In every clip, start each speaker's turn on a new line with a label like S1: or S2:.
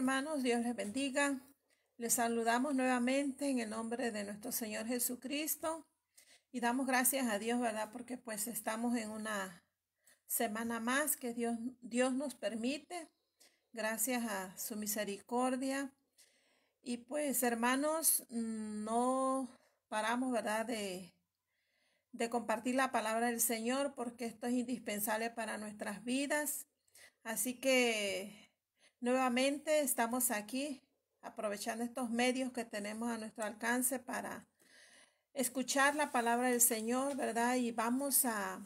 S1: hermanos, Dios les bendiga. Les saludamos nuevamente en el nombre de nuestro Señor Jesucristo y damos gracias a Dios, ¿verdad? Porque pues estamos en una semana más que Dios nos permite, gracias a su misericordia. Y pues hermanos, no paramos, ¿verdad? De compartir la palabra del Señor porque esto es indispensable para nuestras vidas. Así que nuevamente estamos aquí aprovechando estos medios que tenemos a nuestro alcance para escuchar la palabra del Señor, ¿verdad? Y vamos a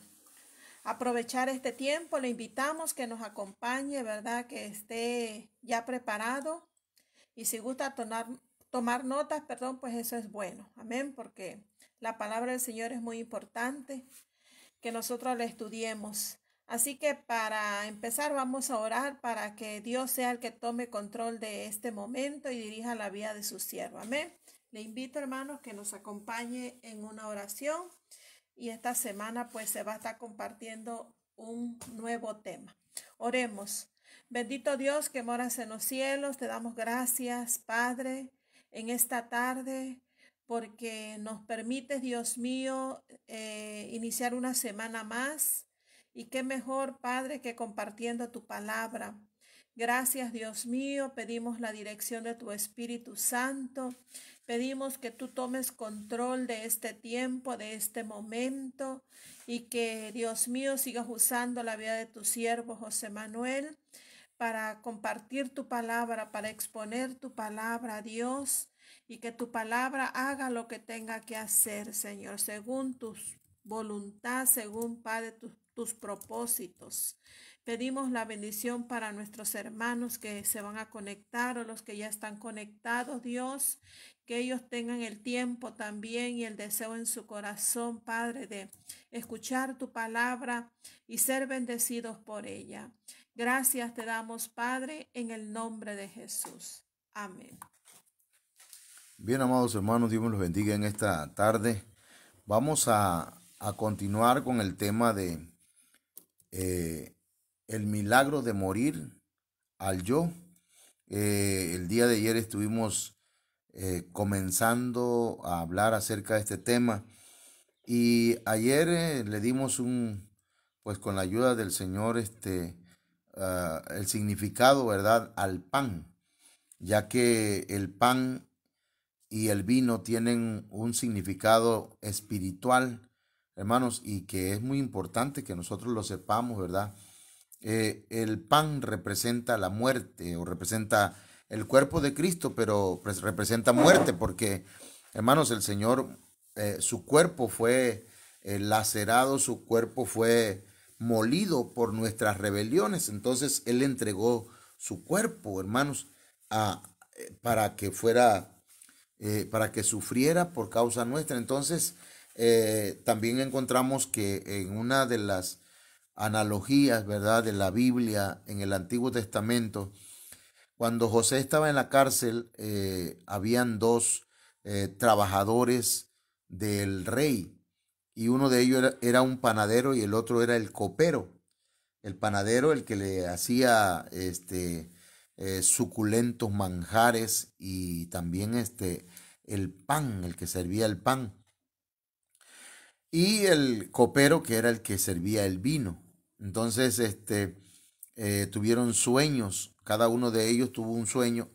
S1: aprovechar este tiempo. Le invitamos que nos acompañe, ¿verdad? Que esté ya preparado. Y si gusta tomar notas, perdón, pues eso es bueno. Amén, porque la palabra del Señor es muy importante que nosotros la estudiemos. Así que para empezar vamos a orar para que Dios sea el que tome control de este momento y dirija la vida de su siervo. Amén. Le invito, hermanos, que nos acompañe en una oración y esta semana pues se va a estar compartiendo un nuevo tema. Oremos. Bendito Dios que moras en los cielos, te damos gracias, Padre, en esta tarde, porque nos permites, Dios mío, iniciar una semana más. Y qué mejor, Padre, que compartiendo tu palabra. Gracias, Dios mío, pedimos la dirección de tu Espíritu Santo. Pedimos que tú tomes control de este tiempo, de este momento, y que, Dios mío, sigas usando la vida de tu siervo José Manuel para compartir tu palabra, para exponer tu palabra, Dios, y que tu palabra haga lo que tenga que hacer, Señor, según tu voluntad, según, Padre, tus propósitos. Pedimos la bendición para nuestros hermanos que se van a conectar o los que ya están conectados, Dios, que ellos tengan el tiempo también y el deseo en su corazón, Padre, de escuchar tu palabra y ser bendecidos por ella. Gracias te damos, Padre, en el nombre de Jesús. Amén.
S2: Bien, amados hermanos, Dios me los bendiga en esta tarde. Vamos a continuar con el tema de el milagro de morir al yo. El día de ayer estuvimos comenzando a hablar acerca de este tema y ayer le dimos pues con la ayuda del Señor, el significado, ¿verdad?, al pan, ya que el pan y el vino tienen un significado espiritual, hermanos, y que es muy importante que nosotros lo sepamos, ¿verdad? El pan representa la muerte o representa el cuerpo de Cristo, pero representa muerte porque, hermanos, el Señor, su cuerpo fue lacerado, su cuerpo fue molido por nuestras rebeliones. Entonces Él entregó su cuerpo, hermanos, para que fuera, para que sufriera por causa nuestra. Entonces, también encontramos que en una de las analogías, ¿verdad?, de la Biblia en el Antiguo Testamento, cuando José estaba en la cárcel, habían dos trabajadores del rey, y uno de ellos era un panadero y el otro era el copero. El panadero, el que le hacía suculentos manjares, y también el pan, el que servía el pan. Y el copero, que era el que servía el vino. Entonces, tuvieron sueños, cada uno de ellos tuvo un sueño,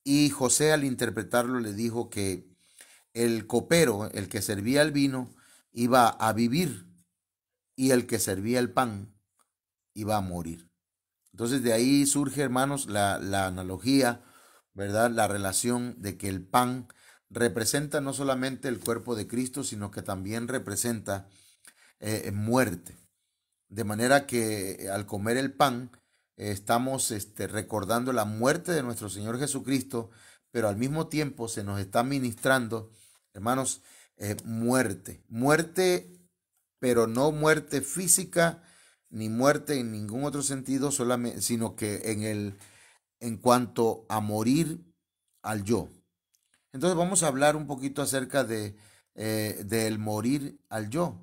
S2: y José, al interpretarlo, le dijo que el copero, el que servía el vino, iba a vivir, y el que servía el pan iba a morir. Entonces de ahí surge, hermanos, la analogía, ¿verdad? La relación de que el pan representa no solamente el cuerpo de Cristo, sino que también representa muerte. De manera que al comer el pan estamos recordando la muerte de nuestro Señor Jesucristo, pero al mismo tiempo se nos está ministrando, hermanos, muerte. Muerte, pero no muerte física, ni muerte en ningún otro sentido, solamente, sino que en cuanto a morir al yo. Entonces vamos a hablar un poquito acerca del morir al yo.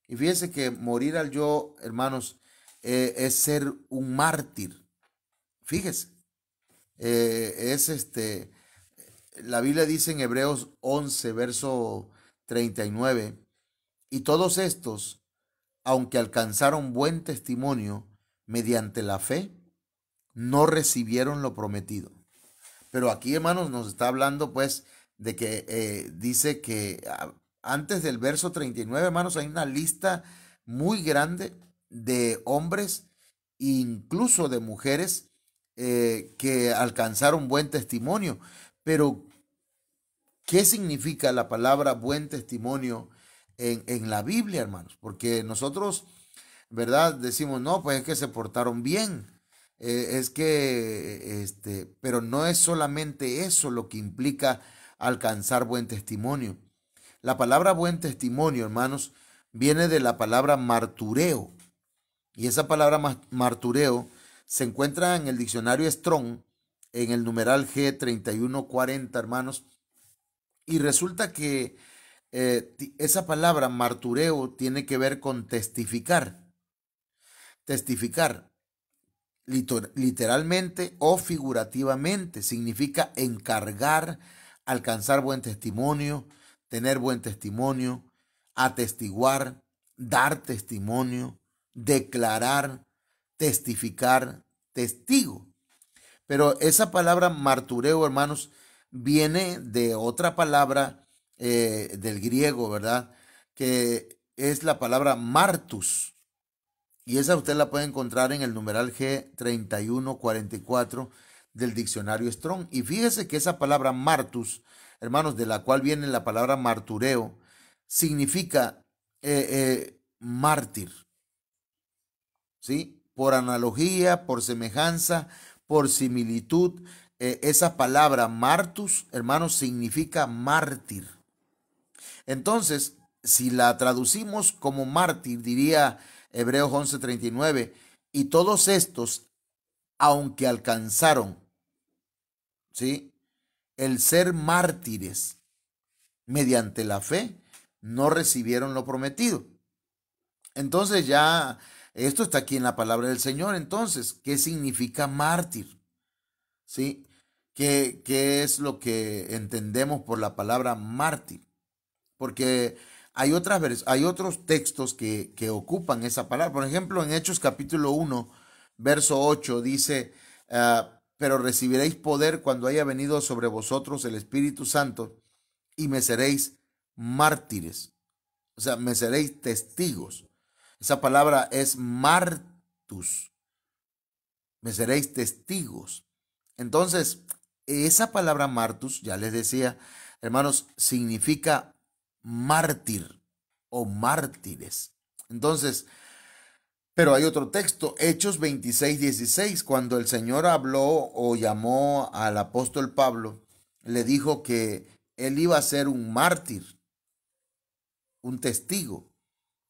S2: Y fíjense que morir al yo, hermanos, es ser un mártir. Fíjese, es la Biblia dice en Hebreos 11, verso 39, y todos estos, aunque alcanzaron buen testimonio mediante la fe, no recibieron lo prometido. Pero aquí, hermanos, nos está hablando pues de que dice que antes del verso 39, hermanos, hay una lista muy grande de hombres, incluso de mujeres, que alcanzaron buen testimonio. Pero, ¿qué significa la palabra buen testimonio en la Biblia, hermanos? Porque nosotros, ¿verdad? Decimos, no, pues es que se portaron bien. Es que, pero no es solamente eso lo que implica alcanzar buen testimonio. La palabra buen testimonio, hermanos, viene de la palabra martureo. Y esa palabra martureo se encuentra en el diccionario Strong, en el numeral G3140, hermanos. Y resulta que esa palabra martureo tiene que ver con testificar. Testificar, literalmente o figurativamente, significa encargar, alcanzar buen testimonio, tener buen testimonio, atestiguar, dar testimonio, declarar, testificar, testigo. Pero esa palabra martureo, hermanos, viene de otra palabra del griego, ¿verdad? Que es la palabra martus. Y esa usted la puede encontrar en el numeral G3144 del diccionario Strong. Y fíjese que esa palabra martus, hermanos, de la cual viene la palabra martureo, significa mártir. ¿Sí? Por analogía, por semejanza, por similitud, esa palabra martus, hermanos, significa mártir. Entonces, si la traducimos como mártir, diría Hebreos 11:39, y todos estos, aunque alcanzaron, ¿sí?, el ser mártires mediante la fe, no recibieron lo prometido. Entonces ya, esto está aquí en la palabra del Señor. Entonces, ¿qué significa mártir? ¿Sí? ¿Qué es lo que entendemos por la palabra mártir? Porque hay otros textos que ocupan esa palabra. Por ejemplo, en Hechos capítulo 1, verso 8 dice, pero recibiréis poder cuando haya venido sobre vosotros el Espíritu Santo y me seréis mártires. O sea, me seréis testigos. Esa palabra es martus. Me seréis testigos. Entonces, esa palabra martus, ya les decía, hermanos, significa mártir o mártires. Entonces, pero hay otro texto, Hechos 26:16, cuando el Señor habló o llamó al apóstol Pablo, le dijo que él iba a ser un mártir, un testigo.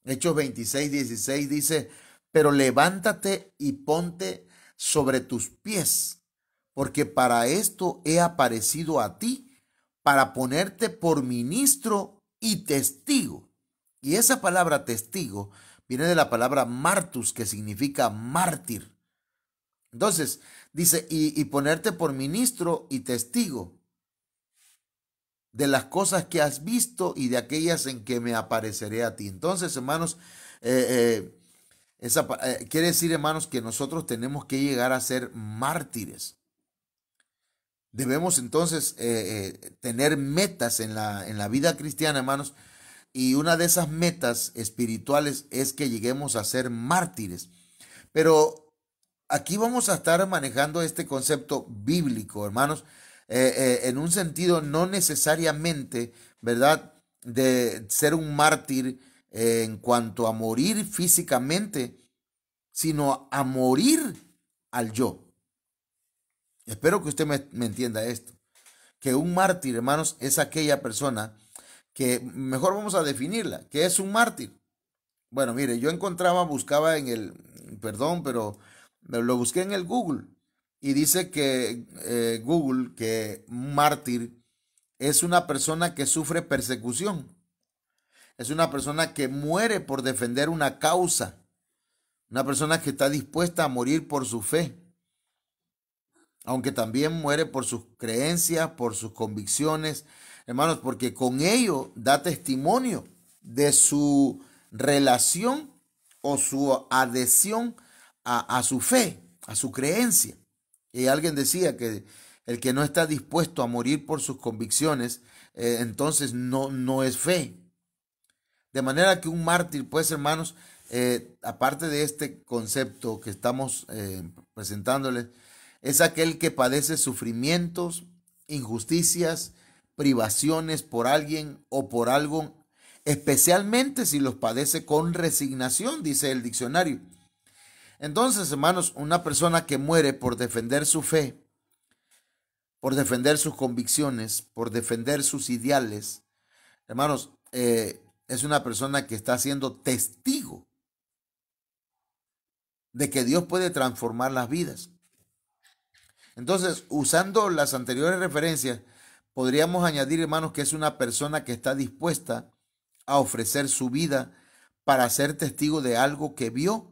S2: Hechos 26:16 dice, pero levántate y ponte sobre tus pies, porque para esto he aparecido a ti, para ponerte por ministro y testigo. Y esa palabra testigo viene de la palabra martus, que significa mártir. Entonces, dice, y ponerte por ministro y testigo de las cosas que has visto y de aquellas en que me apareceré a ti. Entonces, hermanos, quiere decir, hermanos, que nosotros tenemos que llegar a ser mártires. Debemos entonces tener metas en la vida cristiana, hermanos, y una de esas metas espirituales es que lleguemos a ser mártires. Pero aquí vamos a estar manejando este concepto bíblico, hermanos, en un sentido no necesariamente, ¿verdad?, de ser un mártir en cuanto a morir físicamente, sino a morir al yo. Espero que usted me entienda esto, que un mártir, hermanos, es aquella persona que, mejor vamos a definirla, ¿qué es un mártir? Bueno, mire, yo buscaba en el, perdón, pero lo busqué en el Google y dice que Google, que un mártir es una persona que sufre persecución, es una persona que muere por defender una causa, una persona que está dispuesta a morir por su fe. aunque también muere por sus creencias, por sus convicciones, hermanos, porque con ello da testimonio de su relación o su adhesión a su fe, a su creencia. Y alguien decía que el que no está dispuesto a morir por sus convicciones, entonces no es fe. De manera que un mártir, pues hermanos, aparte de este concepto que estamos presentándoles, es aquel que padece sufrimientos, injusticias, privaciones por alguien o por algo, especialmente si los padece con resignación, dice el diccionario. Entonces, hermanos, una persona que muere por defender su fe, por defender sus convicciones, por defender sus ideales, hermanos, es una persona que está siendo testigo de que Dios puede transformar las vidas. Entonces, usando las anteriores referencias, podríamos añadir, hermanos, que es una persona que está dispuesta a ofrecer su vida para ser testigo de algo que vio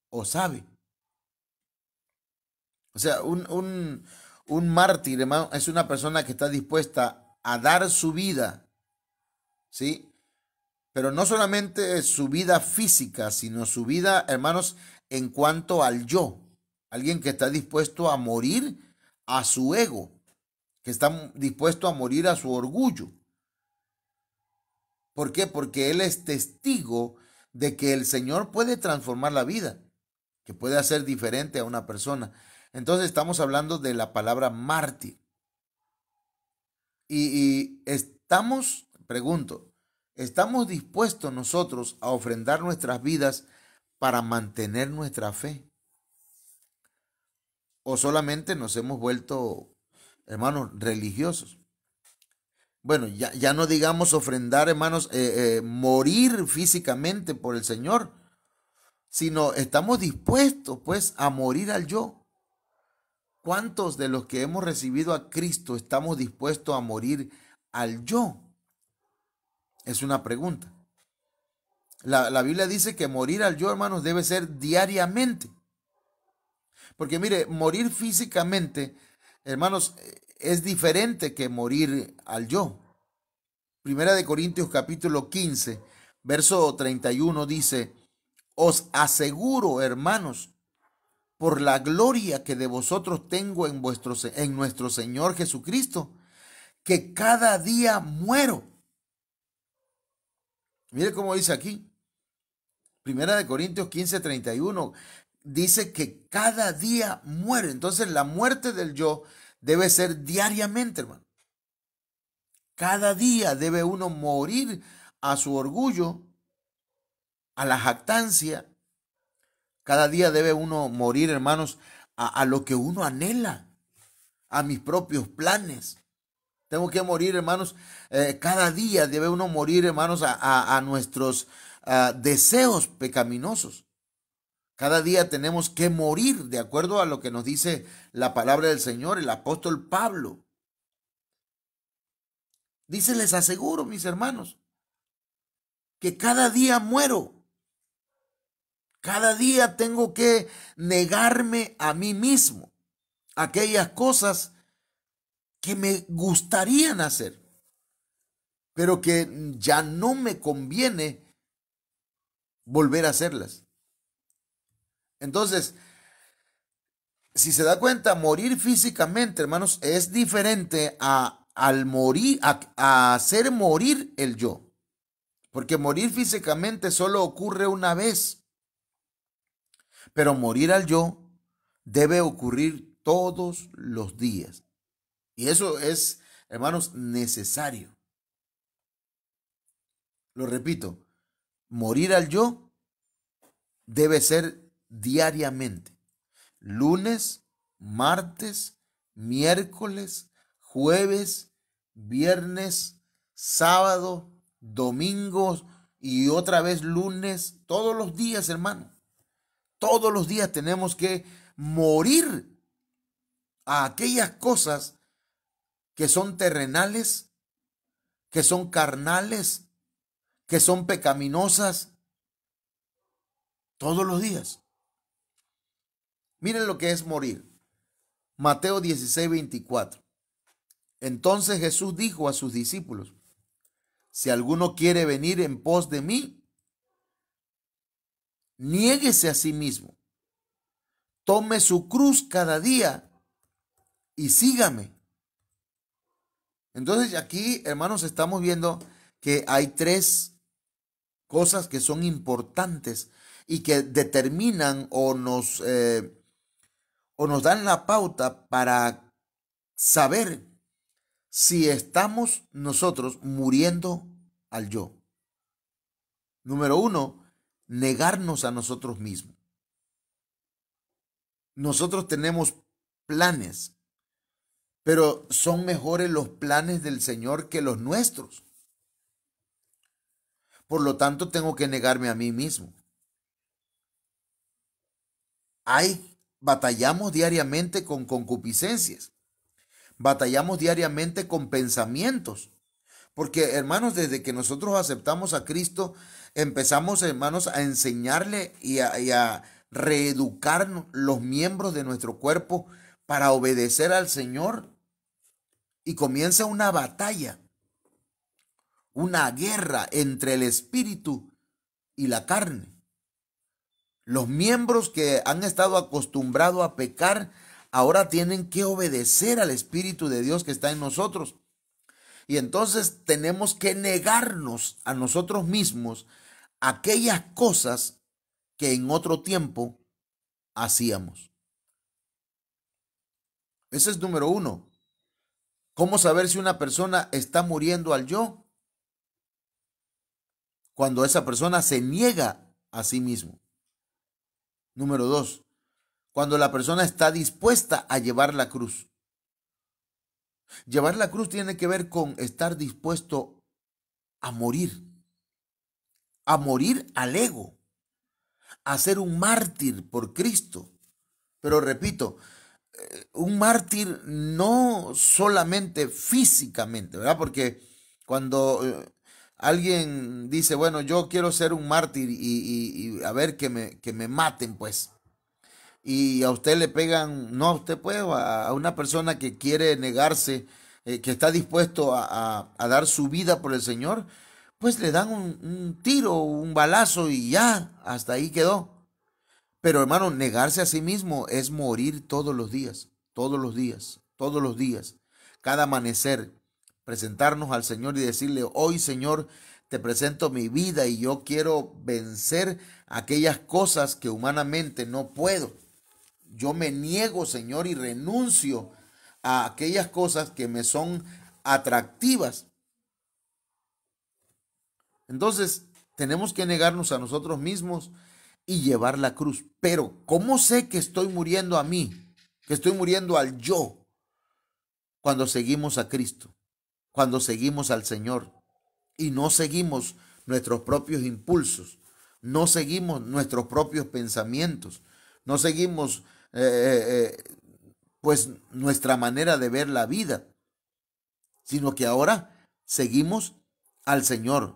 S2: o sabe. O sea, un mártir, hermano, es una persona que está dispuesta a dar su vida, ¿sí? Pero no solamente su vida física, sino su vida, hermanos, en cuanto al yo. Alguien que está dispuesto a morir a su ego, que está dispuesto a morir a su orgullo. ¿Por qué? Porque él es testigo de que el Señor puede transformar la vida, que puede hacer diferente a una persona. Entonces estamos hablando de la palabra mártir. Y estamos, pregunto, ¿estamos dispuestos nosotros a ofrendar nuestras vidas para mantener nuestra fe? ¿O solamente nos hemos vuelto, hermanos, religiosos? Bueno, ya no digamos ofrendar, hermanos, morir físicamente por el Señor, sino estamos dispuestos, pues, a morir al yo. ¿Cuántos de los que hemos recibido a Cristo estamos dispuestos a morir al yo? Es una pregunta. La Biblia dice que morir al yo, hermanos, debe ser diariamente. Porque mire, morir físicamente, hermanos, es diferente que morir al yo. Primera de Corintios capítulo 15, verso 31 dice, os aseguro, hermanos, por la gloria que de vosotros tengo en nuestro Señor Jesucristo, que cada día muero. Mire cómo dice aquí. Primera de Corintios 15, 31. Dice que cada día muere. Entonces la muerte del yo debe ser diariamente, hermano. Cada día debe uno morir a su orgullo, a la jactancia. Cada día debe uno morir, hermanos, a lo que uno anhela, a mis propios planes. Tengo que morir, hermanos. Cada día debe uno morir, hermanos, a nuestros deseos pecaminosos. Cada día tenemos que morir de acuerdo a lo que nos dice la palabra del Señor, el apóstol Pablo. Dice, les aseguro, mis hermanos, que cada día muero. Cada día tengo que negarme a mí mismo aquellas cosas que me gustarían hacer, pero que ya no me conviene volver a hacerlas. Entonces, si se da cuenta, morir físicamente, hermanos, es diferente al morir, a hacer morir el yo. Porque morir físicamente solo ocurre una vez. Pero morir al yo debe ocurrir todos los días. Y eso es, hermanos, necesario. Lo repito, morir al yo debe ser diariamente. Lunes, martes, miércoles, jueves, viernes, sábado, domingo y otra vez lunes. Todos los días, hermano. Todos los días tenemos que morir a aquellas cosas que son terrenales, que son carnales, que son pecaminosas. Todos los días. Miren lo que es morir. Mateo 16:24. Entonces Jesús dijo a sus discípulos: si alguno quiere venir en pos de mí, niéguese a sí mismo, tome su cruz cada día y sígame. Entonces aquí, hermanos, estamos viendo que hay tres cosas que son importantes y que determinan o nos dan la pauta para saber si estamos nosotros muriendo al yo. Número uno, negarnos a nosotros mismos. Nosotros tenemos planes, pero son mejores los planes del Señor que los nuestros. Por lo tanto, tengo que negarme a mí mismo. Batallamos diariamente con concupiscencias. Batallamos diariamente con pensamientos. Porque, hermanos, desde que nosotros aceptamos a Cristo, empezamos, hermanos, a enseñarle y a reeducar los miembros de nuestro cuerpo para obedecer al Señor. Y comienza una batalla, una guerra entre el espíritu y la carne. Los miembros que han estado acostumbrados a pecar ahora tienen que obedecer al Espíritu de Dios que está en nosotros. Y entonces tenemos que negarnos a nosotros mismos aquellas cosas que en otro tiempo hacíamos. Ese es número uno. ¿Cómo saber si una persona está muriendo al yo? Cuando esa persona se niega a sí mismo. Número dos, cuando la persona está dispuesta a llevar la cruz. Llevar la cruz tiene que ver con estar dispuesto a morir al ego, a ser un mártir por Cristo. Pero repito, un mártir no solamente físicamente, ¿verdad? Porque cuando alguien dice, bueno, yo quiero ser un mártir y a ver que me maten, pues. Y a usted le pegan, no a usted pues, a una persona que quiere negarse, que está dispuesto a dar su vida por el Señor, pues le dan un tiro, un balazo y ya, hasta ahí quedó. Pero hermano, negarse a sí mismo es morir todos los días, todos los días, todos los días. Cada amanecer, presentarnos al Señor y decirle, hoy Señor, te presento mi vida y yo quiero vencer aquellas cosas que humanamente no puedo. Yo me niego, Señor, y renuncio a aquellas cosas que me son atractivas. Entonces, tenemos que negarnos a nosotros mismos y llevar la cruz. Pero, ¿cómo sé que estoy muriendo a mí? Que estoy muriendo al yo. Cuando seguimos a Cristo, cuando seguimos al Señor y no seguimos nuestros propios impulsos, no seguimos nuestros propios pensamientos, no seguimos pues nuestra manera de ver la vida, sino que ahora seguimos al Señor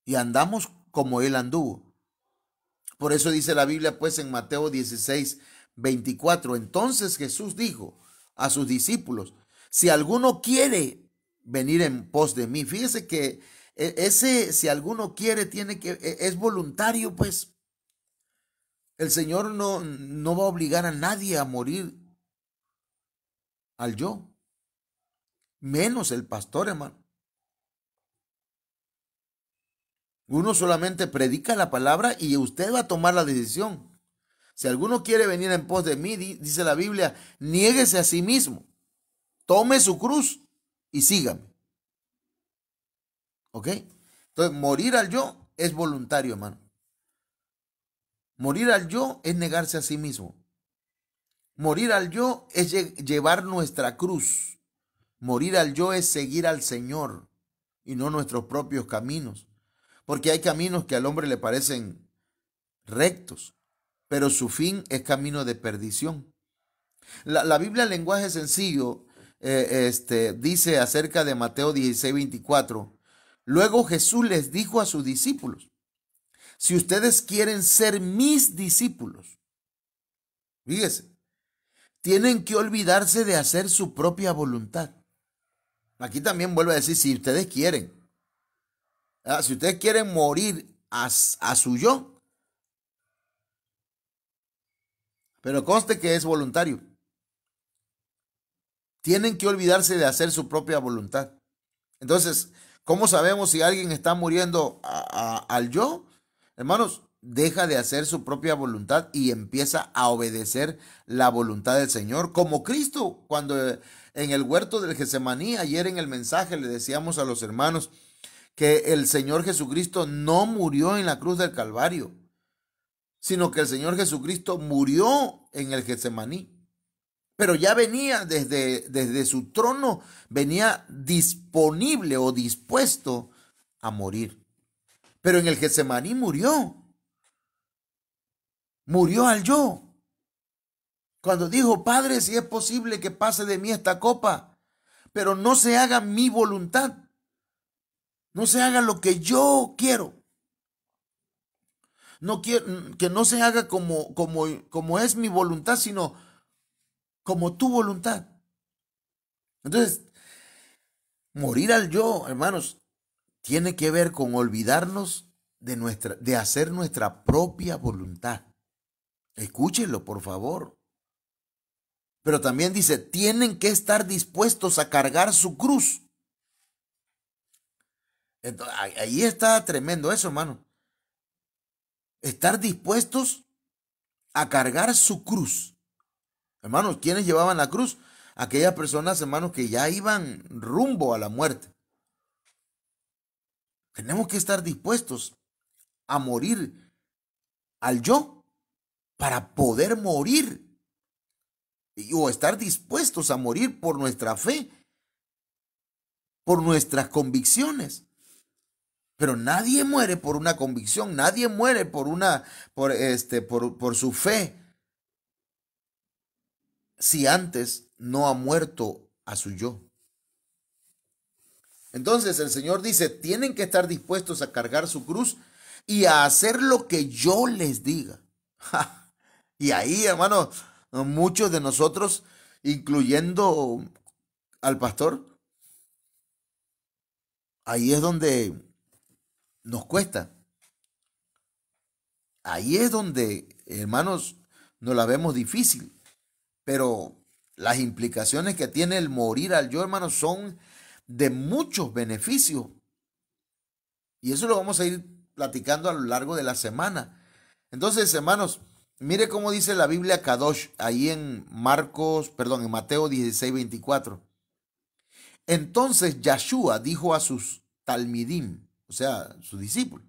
S2: y andamos como Él anduvo. Por eso dice la Biblia pues en Mateo 16:24, entonces Jesús dijo a sus discípulos, si alguno quiere venir en pos de mí, fíjese que ese si alguno quiere es voluntario, pues. El Señor no va a obligar a nadie a morir al yo, menos el pastor, hermano. Uno solamente predica la palabra y usted va a tomar la decisión. Si alguno quiere venir en pos de mí, dice la Biblia, niéguese a sí mismo, tome su cruz y sígame. ¿Ok? Entonces, morir al yo es voluntario, hermano. Morir al yo es negarse a sí mismo. Morir al yo es llevar nuestra cruz. Morir al yo es seguir al Señor y no nuestros propios caminos. Porque hay caminos que al hombre le parecen rectos, pero su fin es camino de perdición. La Biblia en lenguaje sencillo dice acerca de Mateo 16:24. Luego Jesús les dijo a sus discípulos, si ustedes quieren ser mis discípulos, fíjese, tienen que olvidarse de hacer su propia voluntad. Aquí también vuelvo a decir, si ustedes quieren, si ustedes quieren morir a su yo, pero conste que es voluntario, tienen que olvidarse de hacer su propia voluntad. Entonces, ¿cómo sabemos si alguien está muriendo al yo? Hermanos, deja de hacer su propia voluntad y empieza a obedecer la voluntad del Señor. Como Cristo, cuando en el huerto del Getsemaní, ayer en el mensaje le decíamos a los hermanos que el Señor Jesucristo no murió en la cruz del Calvario, sino que el Señor Jesucristo murió en el Getsemaní. Pero ya venía desde su trono, venía disponible o dispuesto a morir. Pero en el Getsemaní murió al yo. Cuando dijo, Padre, si es posible que pase de mí esta copa, pero no se haga mi voluntad, no se haga lo que yo quiero. No quiero, que no se haga como es mi voluntad, sino como tu voluntad. Entonces, morir al yo, hermanos, tiene que ver con olvidarnos de hacer nuestra propia voluntad. Escúchenlo, por favor. Pero también dice, tienen que estar dispuestos a cargar su cruz. Entonces, ahí está tremendo eso, hermano. Estar dispuestos a cargar su cruz. Hermanos, ¿quiénes llevaban la cruz? Aquellas personas, hermanos, que ya iban rumbo a la muerte. Tenemos que estar dispuestos a morir al yo para poder morir o estar dispuestos a morir por nuestra fe, por nuestras convicciones. Pero nadie muere por una convicción, nadie muere por su fe si antes no ha muerto a su yo. Entonces el Señor dice, tienen que estar dispuestos a cargar su cruz y a hacer lo que yo les diga. Y ahí, hermano, muchos de nosotros, incluyendo al pastor, ahí es donde nos cuesta. Ahí es donde, hermanos, nos la vemos difícil. Pero las implicaciones que tiene el morir al yo, hermanos, son de muchos beneficios. Y eso lo vamos a ir platicando a lo largo de la semana. Entonces, hermanos, mire cómo dice la Biblia Kadosh, ahí en Mateo 16:24. Entonces Yahshua dijo a sus talmidim, o sea, sus discípulos,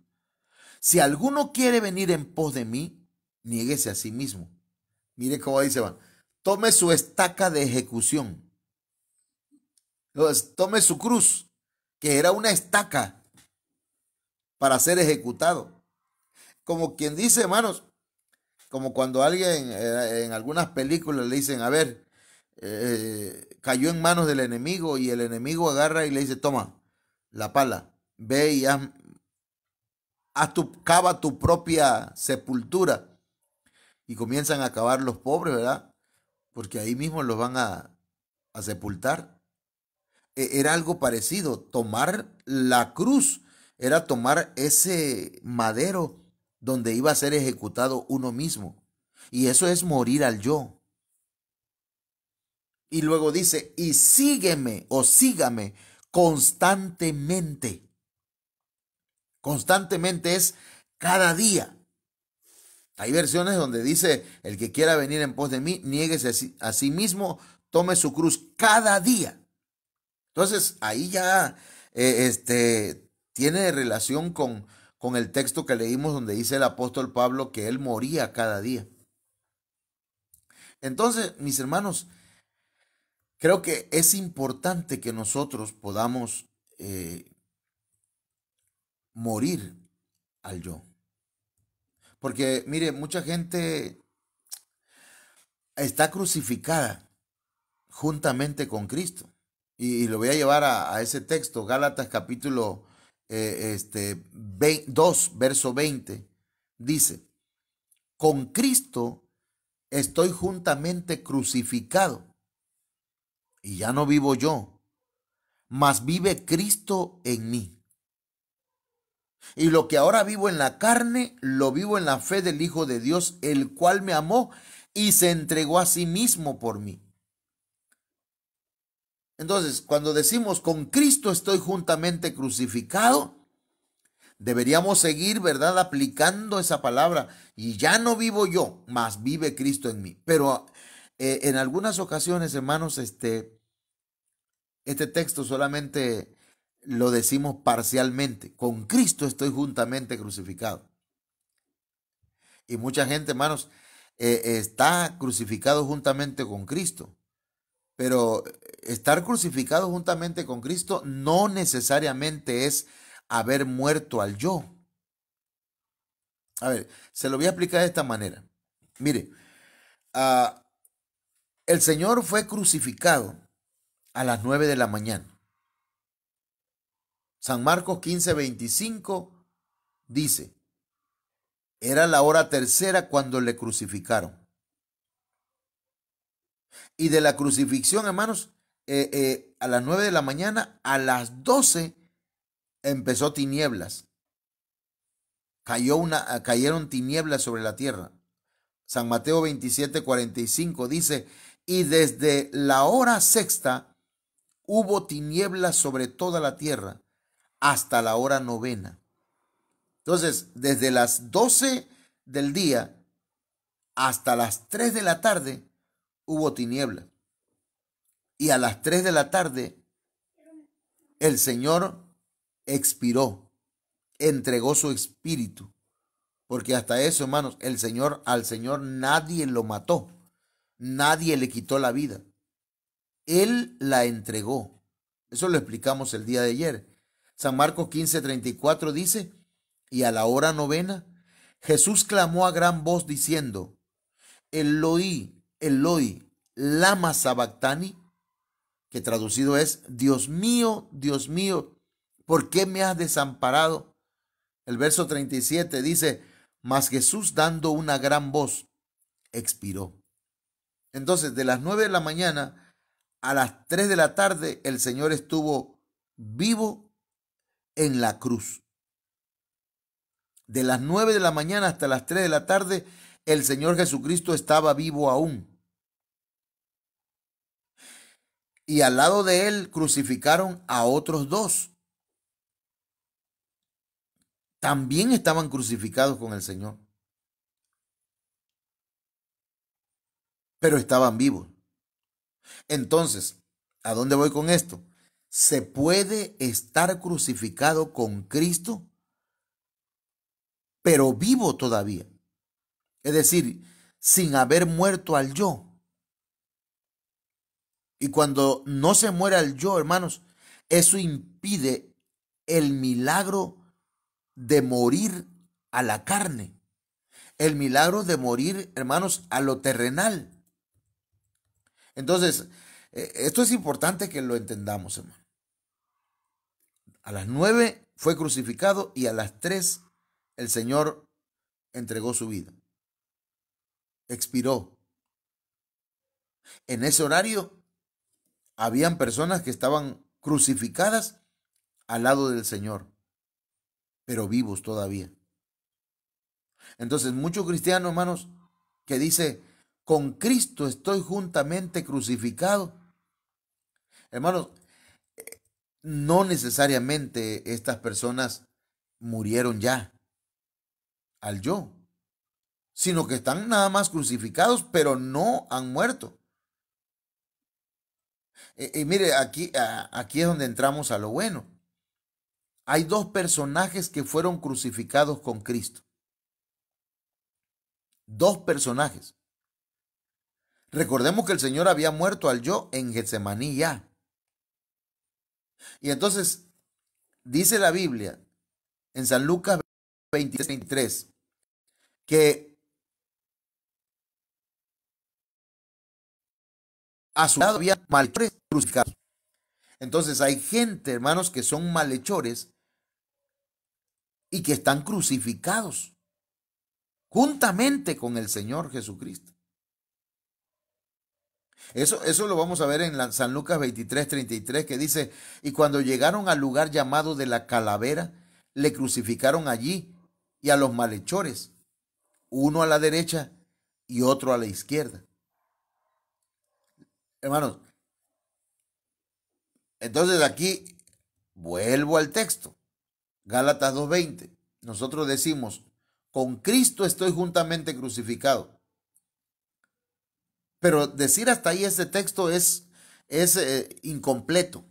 S2: si alguno quiere venir en pos de mí, niéguese a sí mismo. Mire cómo dice, tome su estaca de ejecución. Entonces, tome su cruz, que era una estaca para ser ejecutado. Como quien dice, hermanos, como cuando alguien en algunas películas le dicen, a ver, cayó en manos del enemigo y el enemigo agarra y le dice, toma la pala, ve y cava tu propia sepultura. Y comienzan a cavar los pobres, ¿verdad? Porque ahí mismo los van a sepultar. Era algo parecido, tomar la cruz, era tomar ese madero donde iba a ser ejecutado uno mismo. Y eso es morir al yo. Y luego dice, y sígueme o sígame constantemente. Constantemente es cada día. Hay versiones donde dice, el que quiera venir en pos de mí, niéguese a sí mismo, tome su cruz cada día. Entonces, ahí ya tiene relación con el texto que leímos donde dice el apóstol Pablo que él moría cada día. Entonces, mis hermanos, creo que es importante que nosotros podamos morir al yo. Porque, mire, mucha gente está crucificada juntamente con Cristo. Y lo voy a llevar a ese texto, Gálatas capítulo 2, verso 20. Dice, con Cristo estoy juntamente crucificado, y ya no vivo yo, mas vive Cristo en mí. Y lo que ahora vivo en la carne, lo vivo en la fe del Hijo de Dios, el cual me amó y se entregó a sí mismo por mí. Entonces, cuando decimos con Cristo estoy juntamente crucificado, deberíamos seguir, ¿verdad?, aplicando esa palabra. Y ya no vivo yo, mas vive Cristo en mí. Pero en algunas ocasiones, hermanos, este texto solamente lo decimos parcialmente. Con Cristo estoy juntamente crucificado. Y mucha gente, hermanos, está crucificado juntamente con Cristo. Pero estar crucificado juntamente con Cristo no necesariamente es haber muerto al yo. A ver, se lo voy a explicar de esta manera. Mire, el Señor fue crucificado a las 9 de la mañana. San Marcos 15:25 dice, era la hora tercera cuando le crucificaron. Y de la crucifixión, hermanos, a las 9 de la mañana, a las 12 empezó tinieblas. Cayeron tinieblas sobre la tierra. San Mateo 27:45 dice, y desde la hora sexta hubo tinieblas sobre toda la tierra hasta la hora novena. Entonces, desde las 12 del día hasta las 3 de la tarde hubo tinieblas. Y a las 3 de la tarde el Señor expiró, entregó su espíritu. Porque hasta eso, hermanos, al Señor nadie lo mató, nadie le quitó la vida. Él la entregó. Eso lo explicamos el día de ayer. San Marcos 15:34 dice, y a la hora novena, Jesús clamó a gran voz diciendo, Eloi, Eloi, lama sabactani, que traducido es, Dios mío, ¿por qué me has desamparado? El verso 37 dice, mas Jesús dando una gran voz, expiró. Entonces, de las 9 de la mañana a las 3 de la tarde, el Señor estuvo vivo en la cruz. De las 9 de la mañana hasta las 3 de la tarde, el Señor Jesucristo estaba vivo aún. Y al lado de él crucificaron a otros dos. También estaban crucificados con el Señor. Pero estaban vivos. Entonces, ¿a dónde voy con esto? ¿Se puede estar crucificado con Cristo, pero vivo todavía? Es decir, sin haber muerto al yo. Y cuando no se muere al yo, hermanos, eso impide el milagro de morir a la carne. El milagro de morir, hermanos, a lo terrenal. Entonces, esto es importante que lo entendamos, hermano. A las 9 fue crucificado y a las 3 el Señor entregó su vida. Expiró. En ese horario habían personas que estaban crucificadas al lado del Señor, pero vivos todavía. Entonces, muchos cristianos, hermanos, que dice, con Cristo estoy juntamente crucificado. Hermanos, no necesariamente estas personas murieron ya al yo, sino que están nada más crucificados, pero no han muerto. Y mire, aquí es donde entramos a lo bueno. Hay dos personajes que fueron crucificados con Cristo. Dos personajes. Recordemos que el Señor había muerto al yo en Getsemaní ya. Y entonces dice la Biblia en San Lucas 23, que a su lado había malhechores crucificados. Entonces hay gente, hermanos, que son malhechores y que están crucificados juntamente con el Señor Jesucristo. Eso lo vamos a ver en San Lucas 23:33, que dice, y cuando llegaron al lugar llamado de la calavera, le crucificaron allí y a los malhechores, uno a la derecha y otro a la izquierda. Hermanos, entonces aquí vuelvo al texto, Gálatas 2:20. Nosotros decimos, con Cristo estoy juntamente crucificado. Pero decir hasta ahí ese texto es incompleto.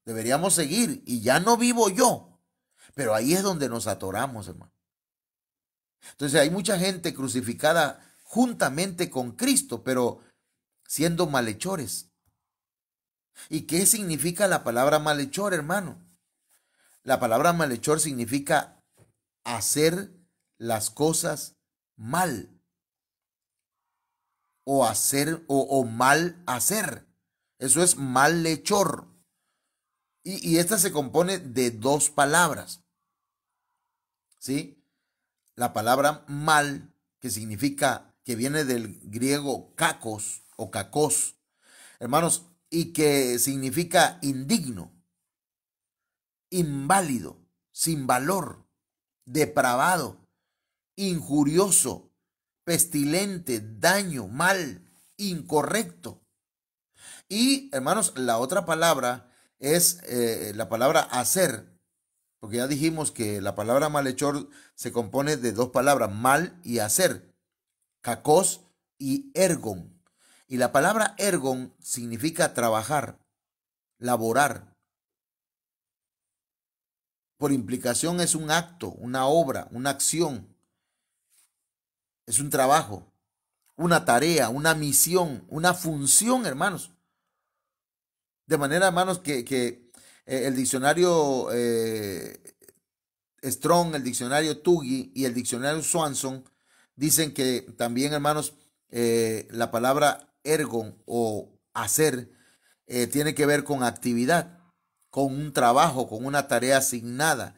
S2: Deberíamos seguir y ya no vivo yo. Pero ahí es donde nos atoramos, hermano. Entonces hay mucha gente crucificada juntamente con Cristo, pero siendo malhechores. ¿Y qué significa la palabra malhechor, hermano? La palabra malhechor significa hacer las cosas mal. O hacer o mal hacer. Eso es malhechor. Y esta se compone de dos palabras. ¿Sí? La palabra mal, que significa, que viene del griego kakos o kakos, hermanos, y que significa indigno, inválido, sin valor, depravado, injurioso, pestilente, daño, mal, incorrecto. Y, hermanos, la otra palabra es la palabra hacer, porque ya dijimos que la palabra malhechor se compone de dos palabras, mal y hacer, kakos y ergon. Y la palabra ergon significa trabajar, laborar. Por implicación es un acto, una obra, una acción. Es un trabajo, una tarea, una misión, una función, hermanos. De manera, hermanos, que el diccionario Strong, el diccionario Tuggy y el diccionario Swanson dicen que también, hermanos, la palabra ergon o hacer tiene que ver con actividad, con un trabajo, con una tarea asignada,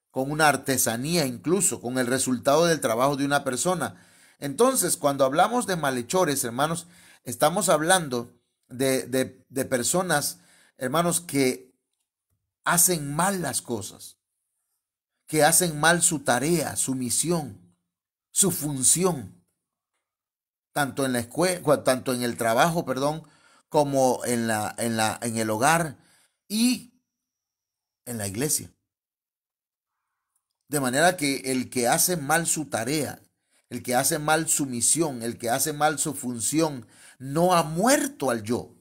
S2: con una artesanía incluso, con el resultado del trabajo de una persona. Entonces, cuando hablamos de malhechores, hermanos, estamos hablando de personas, hermanos, que hacen mal las cosas, que hacen mal su tarea, su misión, su función, tanto en la escuela, tanto en el trabajo, perdón, como en el hogar y en la iglesia. De manera que el que hace mal su tarea, el que hace mal su misión, el que hace mal su función, no ha muerto al yo.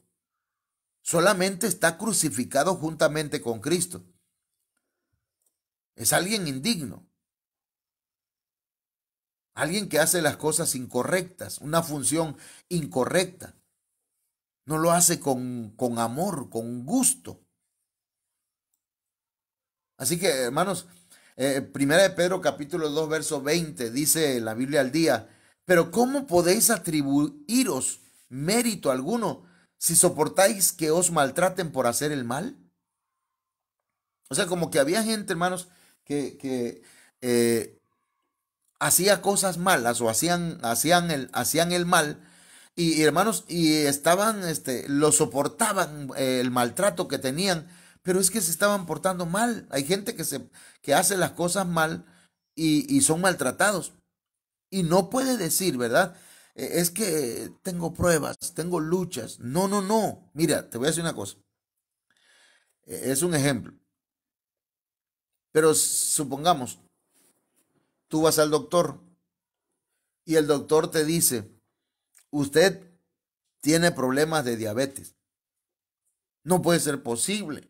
S2: Solamente está crucificado juntamente con Cristo. Es alguien indigno. Alguien que hace las cosas incorrectas, una función incorrecta. No lo hace con amor, con gusto. Así que, hermanos, Primera de Pedro capítulo 2, verso 20, dice la Biblia al día, pero ¿cómo podéis atribuiros mérito alguno si soportáis que os maltraten por hacer el mal? O sea, como que había gente, hermanos, que hacía cosas malas o hacían el mal y, hermanos, y estaban, lo soportaban el maltrato que tenían, pero es que se estaban portando mal. Hay gente que hace las cosas mal y son maltratados. Y no puede decir, ¿verdad? Es que tengo pruebas, tengo luchas. No, no, no. Mira, te voy a decir una cosa. Es un ejemplo. Pero supongamos, tú vas al doctor y el doctor te dice, usted tiene problemas de diabetes. No puede ser posible.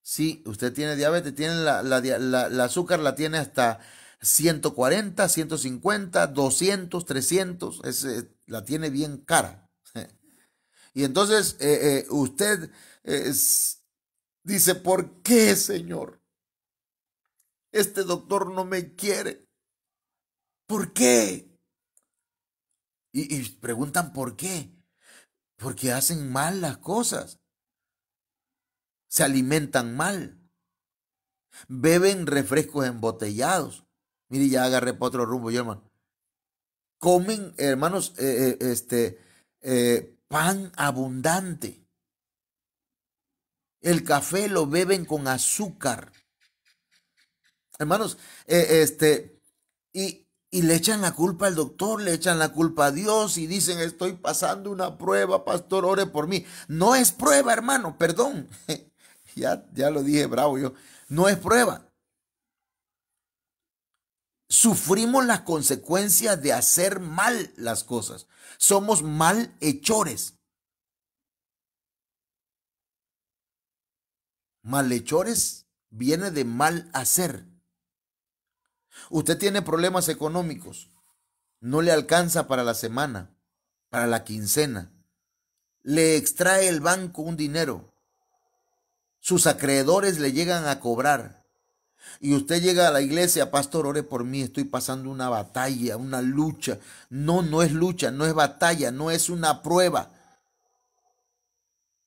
S2: Sí, usted tiene diabetes, tiene la azúcar la tiene hasta 140, 150, 200, 300, la tiene bien cara. Y entonces usted dice, ¿por qué, Señor? Este doctor no me quiere. ¿Por qué? Y preguntan por qué. Porque hacen mal las cosas. Se alimentan mal. Beben refrescos embotellados. Mire, ya agarré para otro rumbo yo, hermano. Comen, hermanos, pan abundante. El café lo beben con azúcar. Hermanos, y le echan la culpa al doctor, le echan la culpa a Dios y dicen, estoy pasando una prueba, pastor, ore por mí. No es prueba, hermano, perdón. Ya lo dije bravo yo. No es prueba. Sufrimos las consecuencias de hacer mal las cosas. Somos malhechores. Malhechores viene de mal hacer. Usted tiene problemas económicos. No le alcanza para la semana, para la quincena. Le extrae el banco un dinero. Sus acreedores le llegan a cobrar. Y usted llega a la iglesia, pastor, ore por mí, estoy pasando una batalla, una lucha. No, no es lucha, no es batalla, no es una prueba.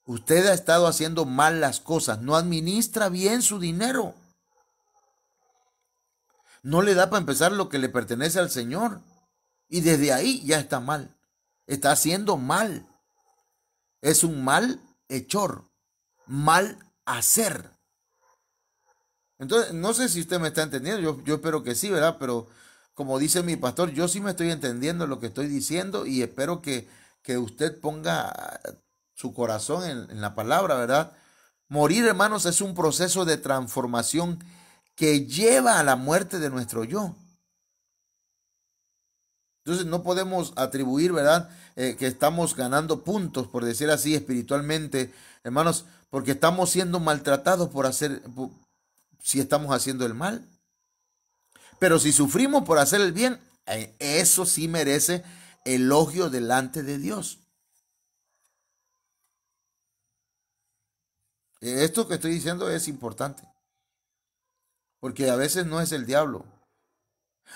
S2: Usted ha estado haciendo mal las cosas, no administra bien su dinero. No le da para empezar lo que le pertenece al Señor. Y desde ahí ya está mal. Está haciendo mal. Es un malhechor, mal hacer. Entonces, no sé si usted me está entendiendo, yo espero que sí, ¿verdad? Pero como dice mi pastor, yo sí me estoy entendiendo lo que estoy diciendo y espero que usted ponga su corazón en la palabra, ¿verdad? Morir, hermanos, es un proceso de transformación que lleva a la muerte de nuestro yo. Entonces no podemos atribuir, ¿verdad? Que estamos ganando puntos, por decir así, espiritualmente, hermanos, porque estamos siendo maltratados si estamos haciendo el mal. Pero si sufrimos por hacer el bien, eso sí merece elogio delante de Dios. Esto que estoy diciendo es importante, porque a veces no es el diablo,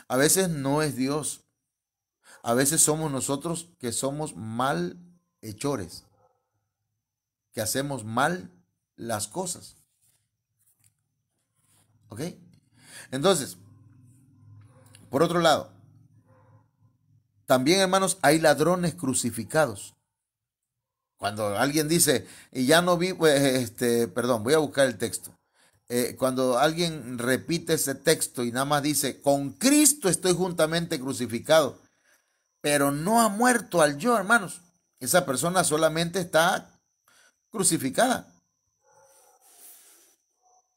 S2: a veces no es Dios, a veces somos nosotros que somos malhechores, que hacemos mal las cosas. ¿Ok? Entonces, por otro lado, también, hermanos, hay ladrones crucificados. Cuando alguien dice, y ya no vi, perdón, voy a buscar el texto. Cuando alguien repite ese texto y nada más dice, con Cristo estoy juntamente crucificado, pero no ha muerto al yo, hermanos. Esa persona solamente está crucificada,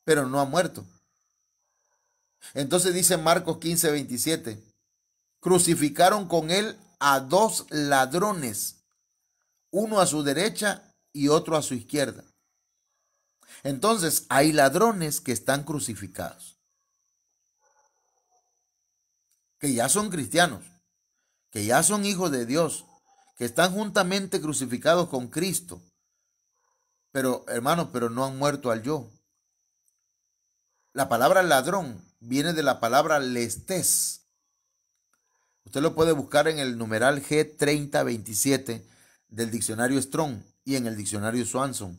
S2: pero no ha muerto. Entonces dice Marcos 15:27, crucificaron con él a dos ladrones, uno a su derecha y otro a su izquierda. Entonces hay ladrones que están crucificados, que ya son cristianos, que ya son hijos de Dios, que están juntamente crucificados con Cristo. Pero, hermanos, pero no han muerto al yo. La palabra ladrón viene de la palabra lestes. Usted lo puede buscar en el numeral G3027 del diccionario Strong y en el diccionario Swanson.